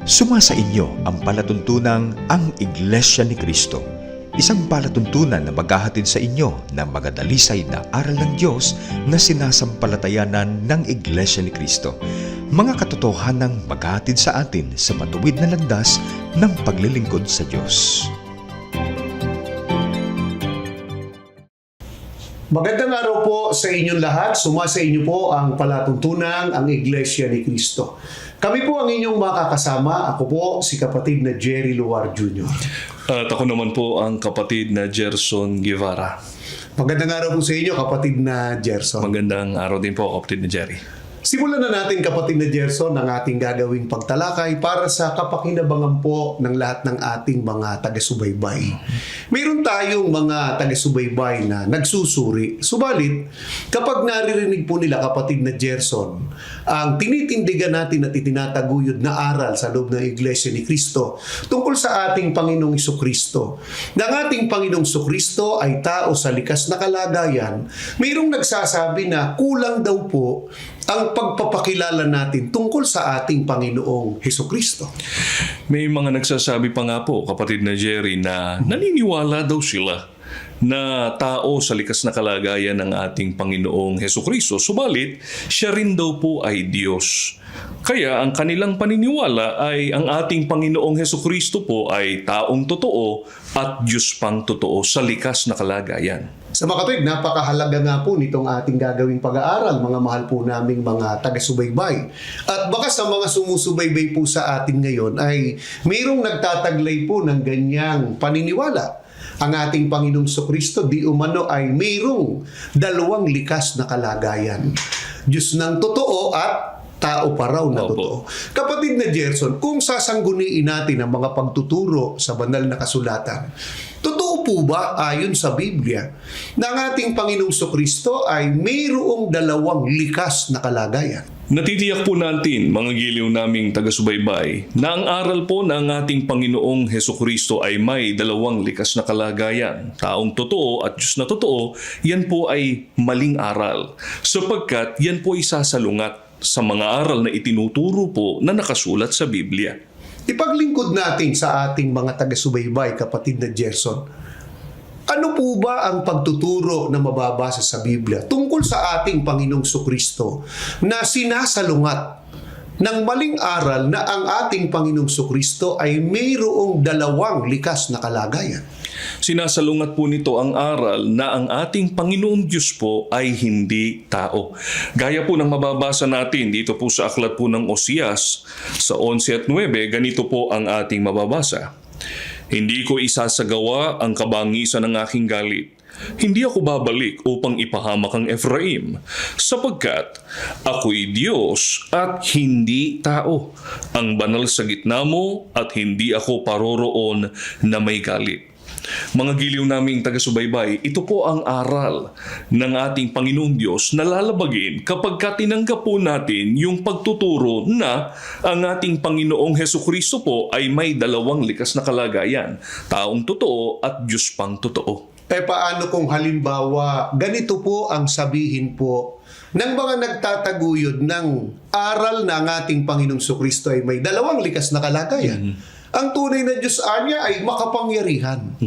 Sumasa inyo ang palatuntunang ang Iglesia ni Cristo, isang palatuntunan na maghahatid sa inyo ng magadalisay na aral ng Diyos na sinasampalatayanan ng Iglesia ni Cristo. Mga katotohanang maghahatid sa atin sa matuwid na landas ng paglilingkod sa Diyos. Magandang araw po sa inyong lahat. Sumasa inyo po ang palatuntunan ang Iglesia ni Cristo. Kami po ang inyong makakasama. Ako po si kapatid na Jerry Luar Jr. At ako naman po ang kapatid na Gerson Guevara. Magandang araw po sa inyo, kapatid na Gerson. Magandang araw din po, kapatid na Jerry. Simulan na natin, kapatid na Gerson, ang ating gagawing pagtalakay para sa kapakinabangan po ng lahat ng ating mga taga-subaybay. Mayroon tayong mga taga-subaybay na nagsusuri. Subalit, kapag naririnig po nila, kapatid na Gerson, ang tinitindigan natin at itinataguyod na aral sa loob ng Iglesia ni Cristo tungkol sa ating Panginoong Jesucristo. Na ang ating Panginoong Jesucristo ay tao sa likas na kalagayan, mayroong nagsasabi na kulang daw po ang pagpapakilala natin tungkol sa ating Panginoong Jesucristo. May mga nagsasabi pa nga po, kapatid na Jerry, na naniniwala daw sila na tao sa likas na kalagayan ng ating Panginoong Jesucristo. Subalit, siya rin daw po ay Diyos. Kaya ang kanilang paniniwala ay ang ating Panginoong Jesucristo po ay taong totoo at Diyos pang totoo sa likas na kalagayan. Sa mga katuwid, napakahalaga nga po nitong ating gagawing pag-aaral, mga mahal po naming mga taga-subaybay. At baka sa mga sumusubaybay po sa atin ngayon ay mayroong nagtataglay po ng ganyang paniniwala. Ang ating Panginoong Jesucristo di umano ay mayroong dalawang likas na kalagayan. Diyos ng totoo at tao pa raw na totoo. Kapatid na Gerson, kung sasangguniin natin ang mga pagtuturo sa banal na kasulatan, totoo po ba ayon sa Biblia na ang ating Panginoong Jesucristo ay mayroong dalawang likas na kalagayan? Natitiyak po natin, mga giliw naming taga-subaybay, na ang aral po ng ating Panginoong Jesucristo ay may dalawang likas na kalagayan. Taong totoo at Diyos na totoo, yan po ay maling aral, sapagkat yan po isasalungat sa mga aral na itinuturo po na nakasulat sa Biblia. Ipaglingkod natin sa ating mga taga-subaybay, kapatid na Gerson. Ano po ba ang pagtuturo na mababasa sa Biblia tungkol sa ating Panginoong Jesucristo na sinasalungat ng maling aral na ang ating Panginoong Jesucristo ay mayroong dalawang likas na kalagayan? Sinasalungat po nito ang aral na ang ating Panginoong Diyos po ay hindi tao. Gaya po ng mababasa natin dito po sa aklat po ng Oseas sa 11 at 9, ganito po ang ating mababasa. Hindi ko isasagawa ang kabangisan ng aking galit. Hindi ako babalik upang ipahamak ang Ephraim, sapagkat ako'y Diyos at hindi tao, ang banal sa gitna mo at hindi ako paroroon na may galit. Mga giliw naming taga-subaybay, ito po ang aral ng ating Panginoong Diyos na lalabagin kapag tinanggap po natin yung pagtuturo na ang ating Panginoong Jesucristo po ay may dalawang likas na kalagayan, taong totoo at Diyos pang totoo. Paano kung halimbawa ganito po ang sabihin po ng mga nagtataguyod ng aral na ang ating Panginoong Jesucristo ay may dalawang likas na kalagayan? Ang tunay na Diyos niya ay makapangyarihan.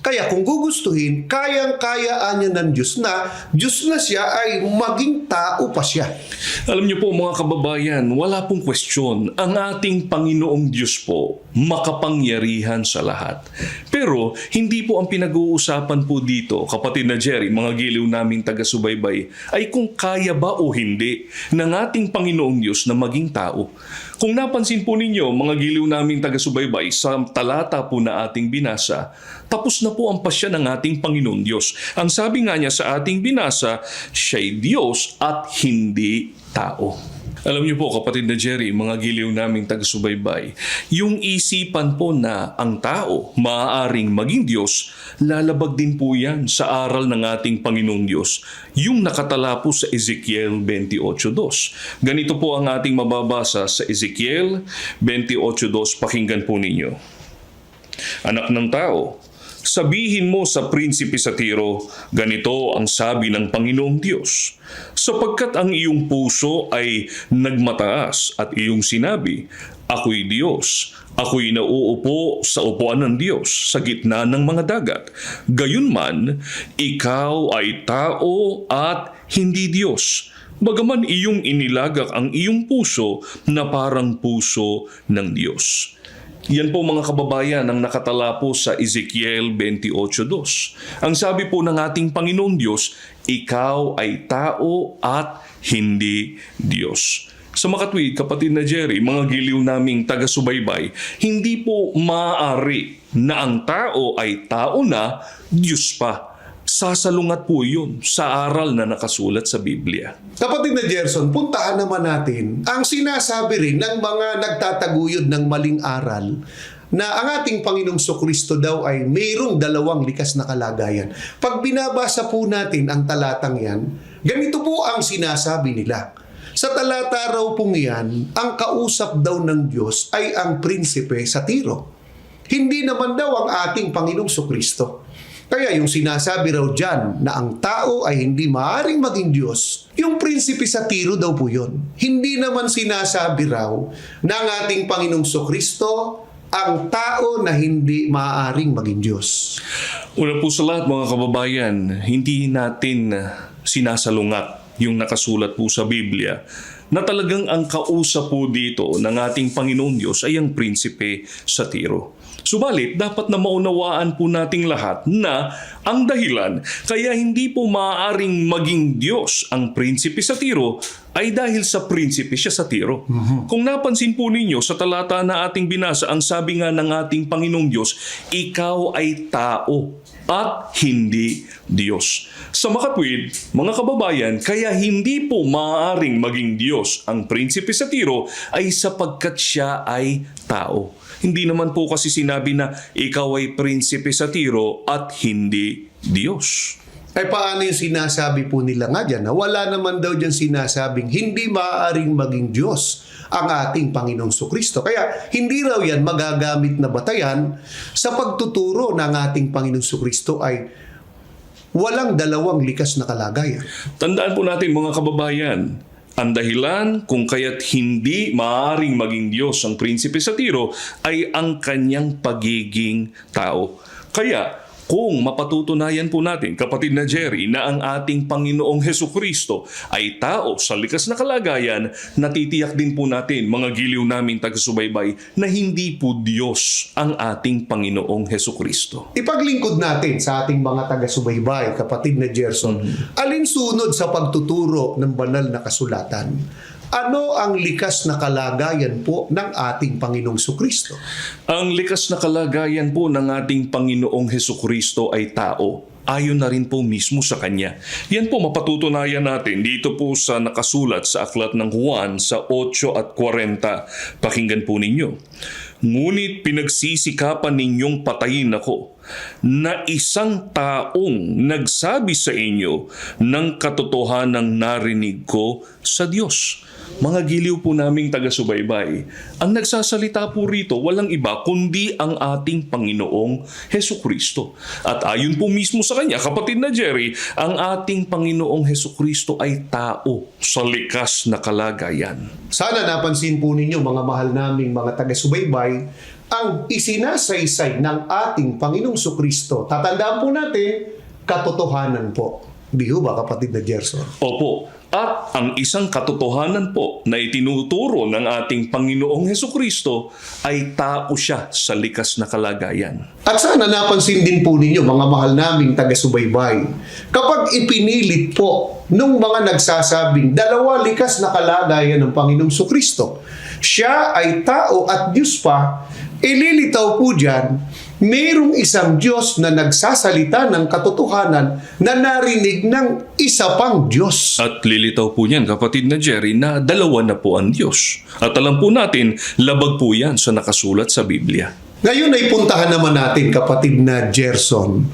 Kaya kung gugustuhin, kayang-kaya niya ng Diyos na siya ay maging tao pa siya. Alam niyo po mga kababayan, wala pong question. Ang ating Panginoong Diyos po, makapangyarihan sa lahat. Pero hindi po ang pinag-uusapan po dito, kapatid na Jerry, mga giliw naming taga-subaybay, ay kung kaya ba o hindi ng ating Panginoong Diyos na maging tao. Kung napansin po ninyo, mga giliw naming taga-subaybay, sa talata po na ating binasa, tapos na po ang pasya ng ating Panginoong Diyos. Ang sabi nga niya sa ating binasa, siya'y Diyos at hindi tao. Alam niyo po, kapatid na Jerry, mga giliw naming taga-subaybay, yung isipan po na ang tao maaaring maging Diyos, lalabag din po yan sa aral ng ating Panginoong Diyos, yung nakatala po sa Ezekiel 28:2. Ganito po ang ating mababasa sa Ezekiel 28:2, pakinggan po ninyo. Anak ng tao, Sabihin mo sa prinsipe sa Tiro, ganito ang sabi ng Panginoong Diyos. Sapagkat ang iyong puso ay nagmataas at iyong sinabi, ako'y Diyos, ako'y nauupo sa upuan ng Diyos sa gitna ng mga dagat. Gayunman, ikaw ay tao at hindi Diyos. Bagaman iyong inilagak ang iyong puso na parang puso ng Diyos. Yan po mga kababayan ang nakatala po sa Ezekiel 28:2. Ang sabi po ng ating Panginoong Diyos, ikaw ay tao at hindi Diyos. Sa makatwid, kapatid na Jerry, mga giliw naming taga-subaybay, hindi po maaari na ang tao ay tao na, Diyos pa. Sasalungat po yun sa aral na nakasulat sa Biblia. Kapatid na Gerson, puntahan naman natin ang sinasabi rin ng mga nagtataguyod ng maling aral na ang ating Panginoong Kristo daw ay mayroong dalawang likas na kalagayan. Pag binabasa po natin ang talatang yan, ganito po ang sinasabi nila. Sa talata raw pong yan, ang kausap daw ng Diyos ay ang prinsipe sa Tiro. Hindi naman daw ang ating Panginoong Kristo. Kaya yung sinasabi raw dyan na ang tao ay hindi maaaring maging Diyos, yung prinsipe sa Tiro daw po yun. Hindi naman sinasabi raw na ang ating Panginoong Kristo ang tao na hindi maaaring maging Diyos. Una po sa lahat mga kababayan, hindi natin sinasalungat yung nakasulat po sa Biblia na talagang ang kausap po dito ng ating Panginoong Diyos ay ang prinsipe sa Tiro. Subalit, dapat na maunawaan po nating lahat na ang dahilan kaya hindi po maaaring maging Diyos ang prinsipe sa Tiro ay dahil sa prinsipe siya sa Tiro. Kung napansin po ninyo sa talata na ating binasa, ang sabi nga ng ating Panginoong Diyos, ikaw ay tao at hindi Diyos. Sa makatwid, mga kababayan, kaya hindi po maaaring maging Diyos ang prinsipe sa Tiro ay sapagkat siya ay tao. Hindi naman po kasi sinabi na ikaw ay prinsipe sa Tiro at hindi Diyos. Ay paano yung sinasabi po nila nga dyan na wala naman daw dyan sinasabing hindi maaaring maging Diyos ang ating Panginoong Kristo. Kaya hindi raw yan magagamit na batayan sa pagtuturo ng ating Panginoong Kristo ay walang dalawang likas na kalagayan. Tandaan po natin mga kababayan, ang dahilan kung kaya't hindi maaaring maging Diyos ang prinsipe sa Tiro ay ang kanyang pagiging tao. Kaya kung mapatutunayan po natin, kapatid na Jerry, na ang ating Panginoong Hesukristo ay tao sa likas na kalagayan, natitiyak din po natin, mga giliw naming taga-subaybay, na hindi po Diyos ang ating Panginoong Hesukristo. Ipaglingkod natin sa ating mga taga-subaybay, kapatid na Gerson, alinsunod sa pagtuturo ng banal na kasulatan. Ano ang likas na kalagayan po ng ating Panginoong Kristo? Ang likas na kalagayan po ng ating Panginoong Hesukristo ay tao. Ayon na rin po mismo sa Kanya. Yan po mapatutunayan natin dito po sa nakasulat sa aklat ng Juan sa 8:40. Pakinggan po ninyo. Ngunit pinagsisikapan ninyong patayin ako na isang taong nagsabi sa inyo ng katotohanang narinig ko sa Diyos. Mga giliw po naming taga-subaybay, ang nagsasalita po rito walang iba kundi ang ating Panginoong Hesukristo. At ayon po mismo sa Kanya, kapatid na Jerry, ang ating Panginoong Hesukristo ay tao sa likas na kalagayan. Sana napansin po ninyo mga mahal naming mga taga-subaybay ang isinasaysay ng ating Panginoong Kristo. Tatandaan po natin, katotohanan po. Di ba kapatid na Gerson? Opo. At ang isang katotohanan po na itinuturo ng ating Panginoong Hesukristo ay tao siya sa likas na kalagayan. At sana napansin din po ninyo mga mahal naming taga-subaybay, kapag ipinilit po nung mga nagsasabing dalawa likas na kalagayan ng Panginoong Kristo, siya ay tao at Diyos pa, ililitaw po dyan, mayroong isang Diyos na nagsasalita ng katotohanan na narinig ng isa pang Diyos. At lilitaw po niyan, kapatid na Jerry, na dalawa na po ang Diyos. At alam po natin, labag po yan sa nakasulat sa Biblia. Ngayon ay puntahan naman natin, kapatid na Gerson,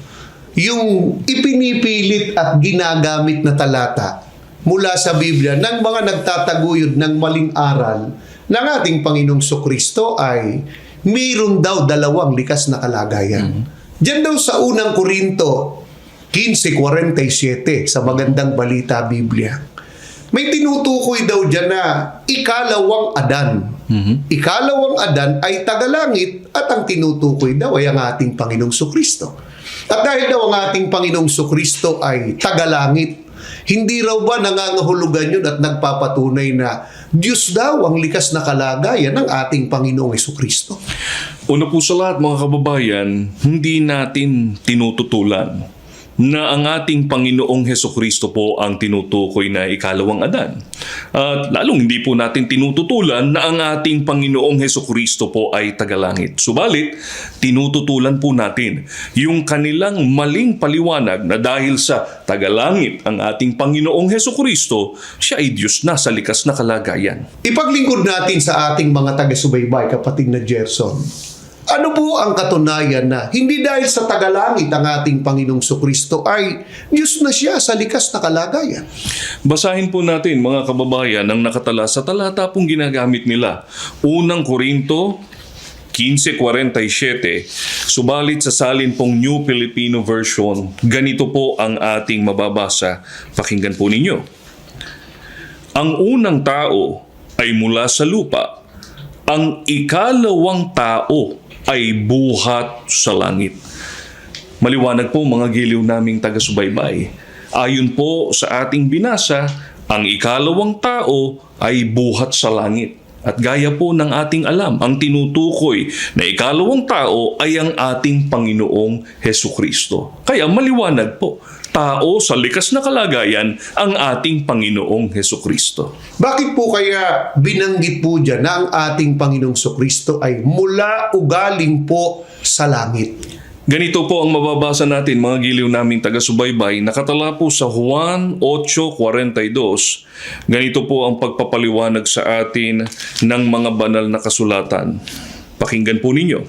yung ipinipilit at ginagamit na talata mula sa Biblia ng mga nagtataguyod ng maling aral ng ating Panginoong Kristo ay mayroon daw dalawang likas na kalagayan. Diyan daw sa unang Korinto 15:47 sa Magandang Balita Biblia, may tinutukoy daw dyan na ikalawang Adan. Ikalawang Adan ay tagalangit at ang tinutukoy daw ay ang ating Panginoong Sukristo. At dahil daw ang ating Panginoong Sukristo ay tagalangit, hindi raw ba nangangahulugan yun at nagpapatunay na Diyos daw ang likas na kalagayan ng ating Panginoong Sukristo? Una po sa lahat mga kababayan, hindi natin tinututulan na ang ating Panginoong Hesukristo po ang tinutukoy na ikalawang Adan. At lalong hindi po natin tinututulan na ang ating Panginoong Hesukristo po ay tagalangit. Subalit, tinututulan po natin yung kanilang maling paliwanag na dahil sa tagalangit ang ating Panginoong Hesukristo, siya ay Diyos na sa likas na kalagayan. Ipaglingkod natin sa ating mga taga-subaybay, kapatid na Gerson. Ano po ang katunayan na hindi dahil sa tagalangit ang ating Panginoong Sukristo ay Diyos na siya sa likas na kalagayan? Basahin po natin mga kababayan ang nakatala sa talata pong ginagamit nila. Unang Korinto 15:47, subalit sa salin pong New Filipino Version, ganito po ang ating mababasa. Pakinggan po ninyo. Ang unang tao ay mula sa lupa. Ang ikalawang tao ay buhat sa langit. Maliwanag po mga giliw naming taga-subaybay. Ayon po sa ating binasa, ang ikalawang tao ay buhat sa langit. At gaya po ng ating alam, ang tinutukoy na ikalawang tao ay ang ating Panginoong Hesukristo. Kaya maliwanag po, tao sa likas na kalagayan ang ating Panginoong Hesukristo. Bakit po kaya binanggit po dyan na ang ating Panginoong Sukristo ay mula ugaling po sa langit? Ganito po ang mababasa natin mga giliw naming taga-subaybay, nakatala po sa Juan 8:42. Ganito po ang pagpapaliwanag sa atin ng mga banal na kasulatan. Pakinggan po ninyo.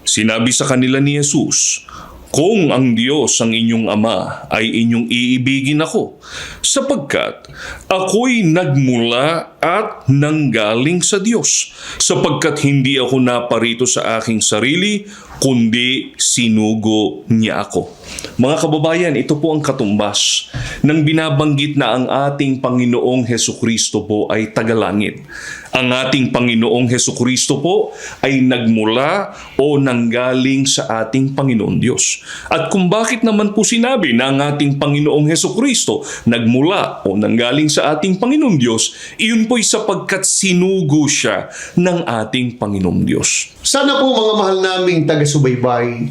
Sinabi sa kanila ni Jesus, "Kung ang Diyos ang inyong Ama ay inyong iibigin ako, sapagkat ako'y nagmula at nanggaling sa Diyos, sapagkat hindi ako naparito sa aking sarili, kundi sinugo niya ako." Mga kababayan, ito po ang katumbas ng binabanggit na ang ating Panginoong Hesukristo po ay tagalangit. Ang ating Panginoong Hesukristo po ay nagmula o nanggaling sa ating Panginoon Diyos. At kung bakit naman po sinabi na ang ating Panginoong Hesukristo nagmula o nanggaling sa ating Panginoon Diyos, iyon po'y sapagkat sinugo siya ng ating Panginoong Diyos. Sana po mga mahal naming taga-subaybay,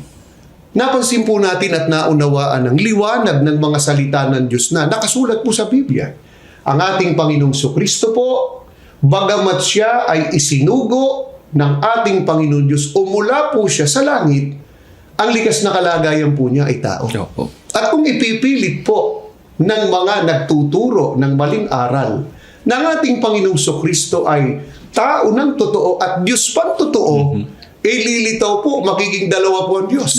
napansin po natin at naunawaan ang liwanag ng mga salita ng Diyos na nakasulat po sa Biblia. Ang ating Panginoong Sukristo po, bagamat siya ay isinugo ng ating Panginoon Diyos o mula po siya sa langit, ang likas na kalagayan po niya ay tao. At kung ipipilit po ng mga nagtuturo ng maling aral na ang ating Panginoong Sukristo ay tao ng totoo at Diyos pang totoo, lilitaw po, magiging dalawa po ang Diyos.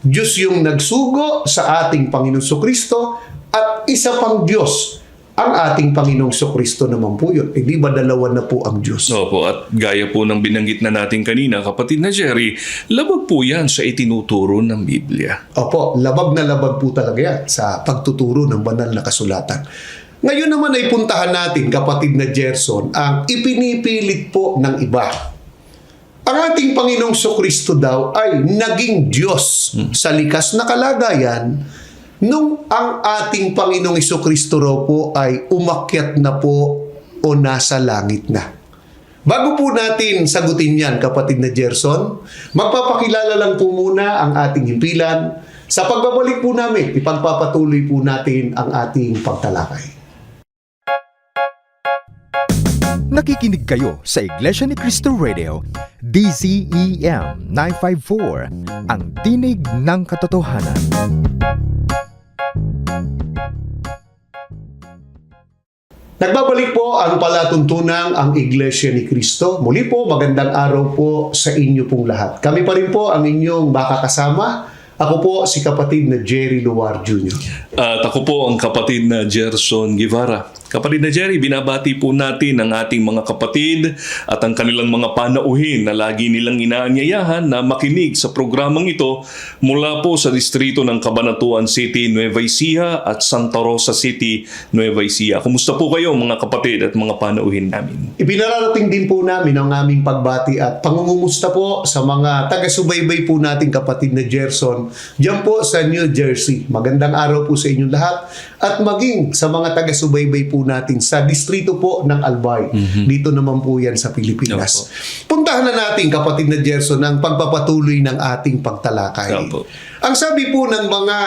Diyos yung nagsugo sa ating Panginoong Sukristo at isa pang Diyos ang ating Panginoong Sukristo naman po yun. Di ba dalawa na po ang Diyos? Opo, at gaya po ng binanggit na natin kanina, kapatid na Jerry, labag po yan sa itinuturo ng Biblia. Opo, labag na labag po talaga yan sa pagtuturo ng banal na kasulatan. Ngayon naman ay puntahan natin, kapatid na Gerson, ang ipinipilit po ng iba. Ang ating Panginoong Sukristo daw ay naging Diyos sa likas na kalagayan nung ang ating Panginoong Sukristo raw po ay umakyat na po o nasa langit na. Bago po natin sagutin yan, kapatid na Gerson, magpapakilala lang po muna ang ating himpilan. Sa pagbabalik po namin, ipagpapatuloy po natin ang ating pagtalakay. Nakikinig kayo sa Iglesia ni Cristo Radio, DCEM 954, ang tinig ng katotohanan. Nagbabalik po ang palatuntunang ang Iglesia ni Cristo. Muli po, magandang araw po sa inyo pong lahat. Kami pa rin po ang inyong makakasama. Ako po si kapatid na Jerry Luar Jr. At ako po ang kapatid na Gerson Guevara. Kapatid na Jerry, binabati po natin ang ating mga kapatid at ang kanilang mga panauhin na lagi nilang inaanyayahan na makinig sa programang ito mula po sa distrito ng Cabanatuan City, Nueva Ecija at Santa Rosa City, Nueva Ecija. Kumusta po kayo mga kapatid at mga panauhin namin? Ibinararating din po namin ang aming pagbati at pangungumusta po sa mga taga-subaybay po nating kapatid na Gerson diyan po sa New Jersey. Magandang araw po sa inyong lahat at maging sa mga taga-subaybay po natin sa distrito po ng Albay. Dito naman po yan sa Pilipinas. Puntahan na natin kapatid na Gerson ang pagpapatuloy ng ating pagtalakay. Opo. Ang sabi po ng mga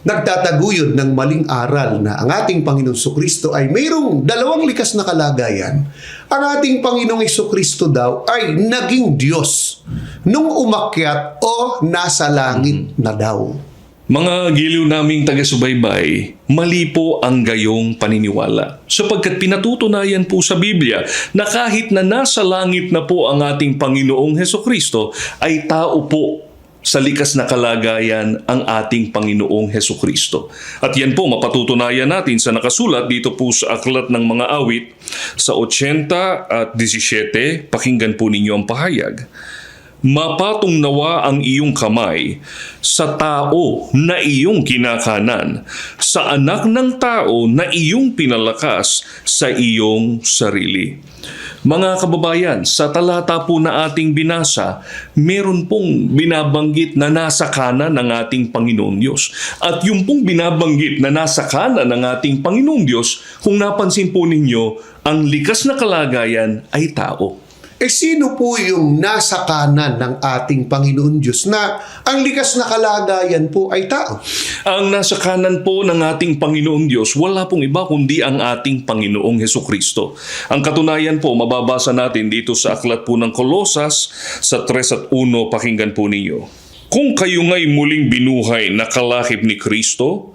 nagtataguyod ng maling aral na ang ating Panginoong Jesucristo ay mayroong dalawang likas na kalagayan. Ang ating Panginoong Jesucristo daw ay naging Diyos nung umakyat o nasa langit na daw. Mga giliw naming taga-subaybay, mali po ang gayong paniniwala. Sapagkat pinatutunayan po sa Biblia na kahit na nasa langit na po ang ating Panginoong Hesukristo, ay tao po sa likas na kalagayan ang ating Panginoong Hesukristo. At yan po mapatutunayan natin sa nakasulat dito po sa Aklat ng Mga Awit sa 80 at 17. Pakinggan po ninyo ang pahayag. Mapatong nawa ang iyong kamay sa tao na iyong kinakanan, sa anak ng tao na iyong pinalakas sa iyong sarili. Mga kababayan, sa talata po na ating binasa, meron pong binabanggit na nasa kanan ng ating Panginoong Diyos. At yung pong binabanggit na nasa kanan ng ating Panginoong Diyos, kung napansin po ninyo, ang likas na kalagayan ay tao. Sino po yung nasa kanan ng ating Panginoon Diyos na ang likas na kalagayan po ay tao? Ang nasa kanan po ng ating Panginoong Diyos, wala pong iba kundi ang ating Panginoong Hesukristo. Ang katunayan po, mababasa natin dito sa aklat po ng Kolosas sa 3 at 1, pakinggan po ninyo. Kung kayo nga'y muling binuhay na kalahib ni Kristo,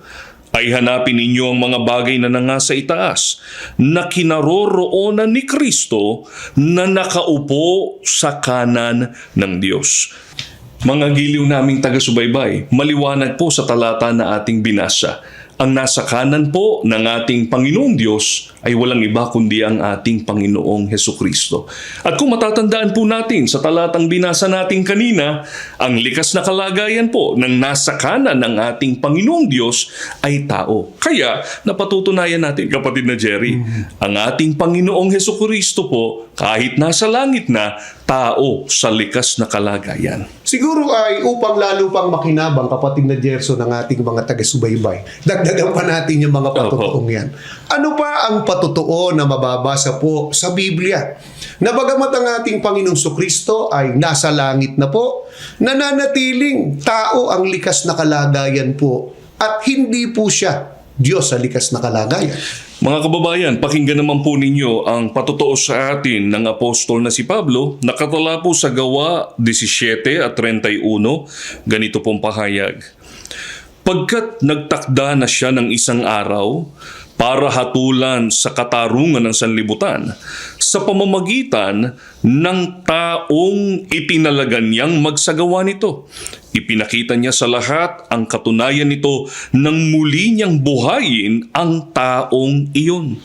ay hanapin ninyo ang mga bagay na nangasa itaas, na kinaroroonan ni Kristo na nakaupo sa kanan ng Diyos. Mga giliw naming taga-subaybay, maliwanag po sa talata na ating binasa. Ang nasa kanan po ng ating Panginoong Diyos ay walang iba kundi ang ating Panginoong Hesukristo. At kung matatandaan po natin sa talatang binasa natin kanina, ang likas na kalagayan po ng nasa kanan ng ating Panginoong Diyos ay tao. Kaya napatutunayan natin, kapatid na Jerry, ang ating Panginoong Hesukristo po, kahit nasa langit na, tao sa likas na kalagayan. Siguro ay upang lalo pang makinabang kapatid na Gerson ng ating mga taga-subaybay. Dagdagan pa natin yung mga patutuong yan. Ano pa ang patotoo na mababasa po sa Biblia? Na bagamat ang ating Panginoong Jesucristo ay nasa langit na po, nananatiling tao ang likas na kalagayan po at hindi po siya Diyos sa likas na kalagayan. Mga kababayan, pakinggan naman po ninyo ang patotoo sa atin ng apostol na si Pablo, nakatala po sa Gawa 17 at 31, ganito pong pahayag. Pagkat nagtakda na siya ng isang araw para hatulan sa katarungan ng sanlibutan, sa pamamagitan ng taong itinalagan niyang magsagawa nito. Ipinakita niya sa lahat ang katunayan nito nang muli niyang buhayin ang taong iyon.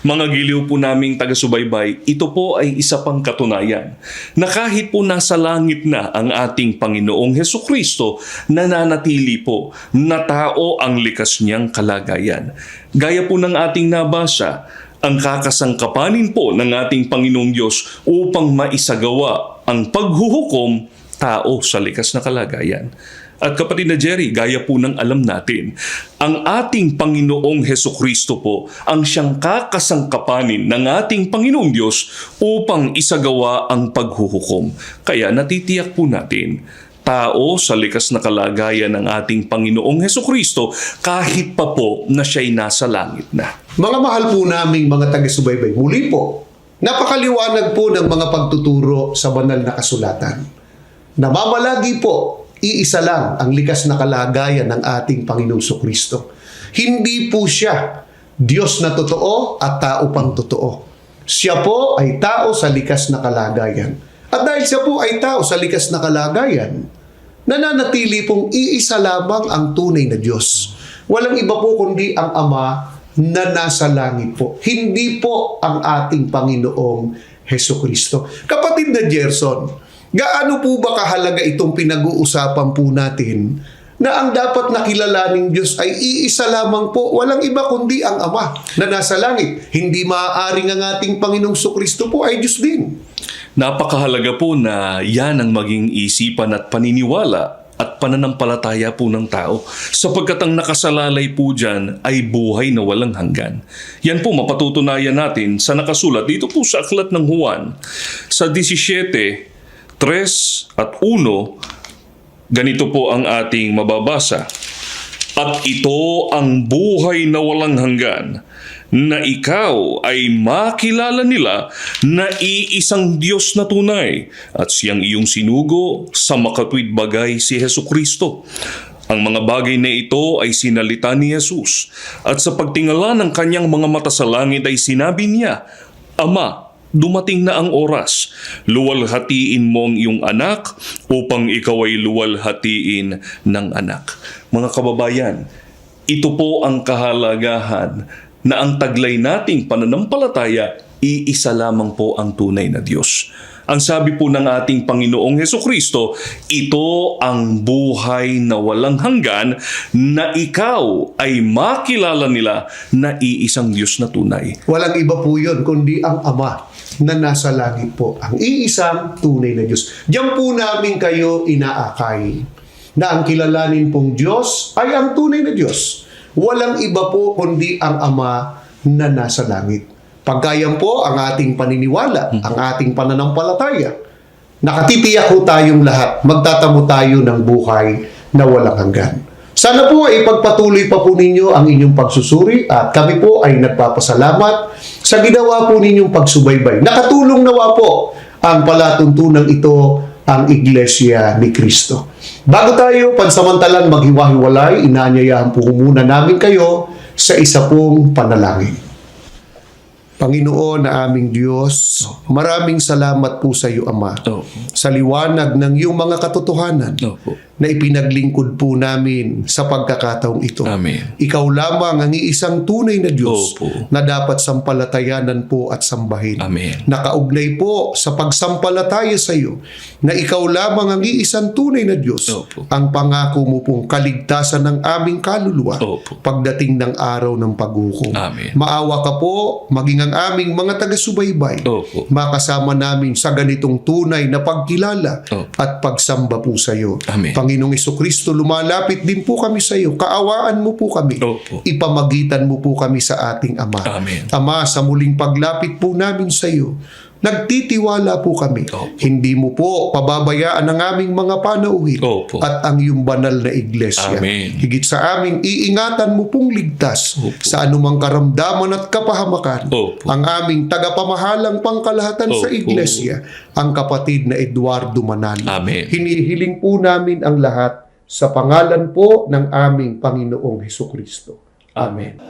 Mga giliw po naming taga-subaybay, ito po ay isa pang katunayan na kahit po nasa langit na ang ating Panginoong Hesukristo, nananatili po na tao ang likas niyang kalagayan. Gaya po ng ating nabasa, ang kakasangkapanin po ng ating Panginoong Diyos upang maisagawa ang paghuhukom tao sa likas na kalagayan. At kapatid na Jerry, gaya po ng alam natin, ang ating Panginoong Hesukristo po ang siyang kakasangkapanin ng ating Panginoong Diyos upang isagawa ang paghuhukom. Kaya natitiyak po natin, tao sa likas na kalagayan ng ating Panginoong Hesukristo kahit pa po na siya'y nasa langit na. Mga mahal po naming mga taga-subaybay, muli po, napakaliwanag po ng mga pagtuturo sa banal na kasulatan. Namamalagi po, iisa lang ang likas na kalagayan ng ating Panginoong Jesucristo. Hindi po siya Diyos na totoo at tao pang totoo. Siya po ay tao sa likas na kalagayan. At dahil siya po ay tao sa likas na kalagayan, nananatili pong iisa lamang ang tunay na Diyos. Walang iba po kundi ang Ama na nasa langit po. Hindi po ang ating Panginoong Hesukristo. Kapatid na Gerson, gaano po ba kahalaga itong pinag-uusapan po natin na ang dapat nakilalaning Diyos ay iisa lamang po, walang iba kundi ang Ama na nasa langit. Hindi maaaring ang ating Panginoong Hesukristo po ay Diyos din. Napakahalaga po na yan ang maging isipan at paniniwala at pananampalataya po ng tao, sapagkat ang nakasalalay po dyan ay buhay na walang hanggan. Yan po mapatutunayan natin sa nakasulat dito po sa Aklat ng Juan sa 17:3 at 1. Ganito po ang ating mababasa. At ito ang buhay na walang hanggan, na ikaw ay makilala nila na iisang Diyos na tunay at siyang iyong sinugo sa makatwid bagay si Hesukristo. Ang mga bagay na ito ay sinalita ni Jesus, at sa pagtingala ng kanyang mga mata sa langit ay sinabi niya, Ama, dumating na ang oras. Luwalhatiin mo ang iyong anak upang ikaw ay luwalhatiin ng anak. Mga kababayan, ito po ang kahalagahan na ang taglay nating pananampalataya, iisa lamang po ang tunay na Diyos. Ang sabi po ng ating Panginoong Hesukristo, ito ang buhay na walang hanggan, na ikaw ay makilala nila na iisang Diyos na tunay. Walang iba po yun kundi ang Ama na nasa langit po, ang iisang tunay na Diyos. Diyan po namin kayo inaakay na ang kilalanin pong Diyos ay ang tunay na Diyos. Walang iba po kundi ang Ama na nasa langit. Pagkayan po ang ating paniniwala, ang ating pananampalataya, nakatitiyak po tayong lahat, magtatamo tayo ng buhay na walang hanggan. Sana po ay pagpatuloy pa po ninyo ang inyong pagsusuri, at kami po ay nagpapasalamat sa ginawa po ninyong pagsubaybay. Nakatulong nawa po ang palatuntunang ito ang Iglesia ni Cristo. Bago tayo pansamantalang maghiwa-hiwalay, inaanyayahan po muna namin kayo sa isa pong panalangin. Panginoon na aming Diyos, maraming salamat po sa iyo, Ama, sa liwanag ng iyong mga katotohanan na ipinaglingkod po namin sa pagkakataong ito. Amen. Ikaw lamang ang iisang tunay na Diyos Opo. na dapat sampalatayanan po at sambahin. Amen. Nakaugnay po sa pagsampalataya sa iyo na ikaw lamang ang iisang tunay na Diyos. Opo. Ang pangako mo pong kaligtasan ng aming kaluluwa Opo. pagdating ng araw ng paghukom. Amen. Maawa ka po, maging ang aming mga taga-subaybay, Opo. makasama namin sa ganitong tunay na pagkilala Opo. at pagsamba po sa iyo. Amen. Panginoong Hesukristo, lumalapit din po kami sa iyo. Kaawaan mo po kami. Opo. Ipamagitan mo po kami sa ating Ama. Amen. Ama, sa muling paglapit po namin sa iyo, nagtitiwala po kami. Opo. Hindi mo po pababayaan ang aming mga panauhin Opo. at ang iyong banal na iglesia. Amen. Higit sa aming iingatan mo pong ligtas Opo. sa anumang karamdaman at kapahamakan. Opo. Ang aming tagapamahalang pangkalahatan sa Opo. iglesia, ang kapatid na Eduardo Manalo. Amen. Hinihiling po namin ang lahat sa pangalan po ng aming Panginoong Hesukristo. Amen.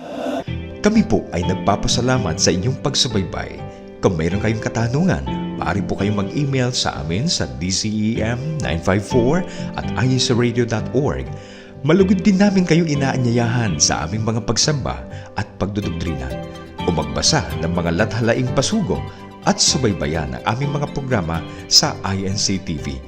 Kami po ay nagpapasalamat sa inyong pagsubaybay. Kung mayroon kayong katanungan, maaari po kayong mag-email sa amin sa dcem954@isaradio.org. Malugod din namin kayong inaanyayahan sa aming mga pagsamba at pagdudoktrina, o magbasa ng mga lathalaing pasugo at subaybayan ang aming mga programa sa INC TV.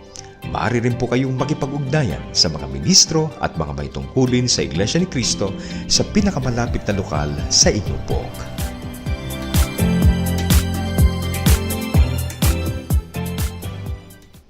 Maaari rin po kayong makipag-ugnayan sa mga ministro at mga may tungkulin sa Iglesia ni Cristo sa pinakamalapit na lokal sa inyong pook.